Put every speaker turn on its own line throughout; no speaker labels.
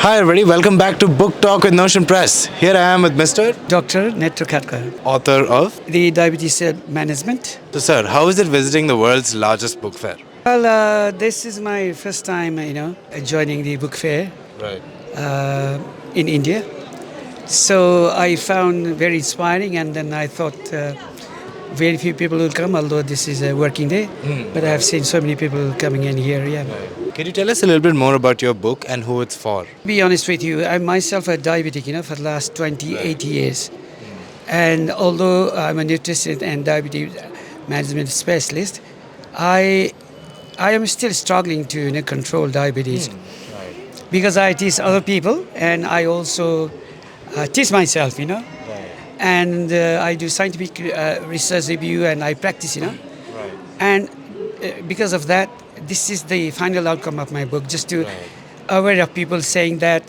Hi everybody, welcome back to Book Talk with Notion Press. Here I am with Mr.
Dr. Netra Khadka,
Author of.
the diabetes management.
So sir, how is it visiting the world's largest book fair?
Well, this is my first time, joining the book fair
Right.
in India. So I found very inspiring, and then I thought very few people will come, although this is a working day. But I have seen so many people coming in here. Yeah.
Can you tell us a little bit more about your book and who it's for?
To be honest with you, I'm myself a diabetic, for the last 28 years. And although I'm a nutrition and diabetes management specialist, I am still struggling to control diabetes because I teach other people and I also teach myself, and I do scientific research review and I practice, and because of that, this is the final outcome of my book, just to aware of people saying that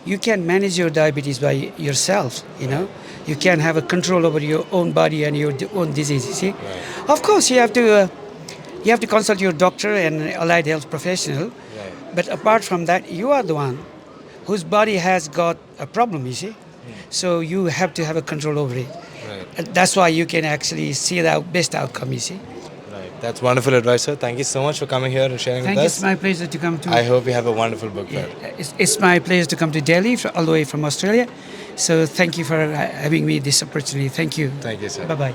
you can manage your diabetes by yourself, you can have a control over your own body and your own disease, you see. Of course, you have to consult your doctor and allied health professional, but apart from that, you are the one whose body has got a problem, you see. So you have to have a control over it. And that's why you can actually see the best outcome, you see.
That's wonderful advice, sir. Thank you so much for coming here and sharing
Thank
with
you.
us.
It's my pleasure to come to.
I hope you have a wonderful book
Yeah,
fair.
it's my pleasure to come to Delhi all the way from Australia. So thank you for having me this opportunity. Thank you.
Thank you, sir.
Bye bye.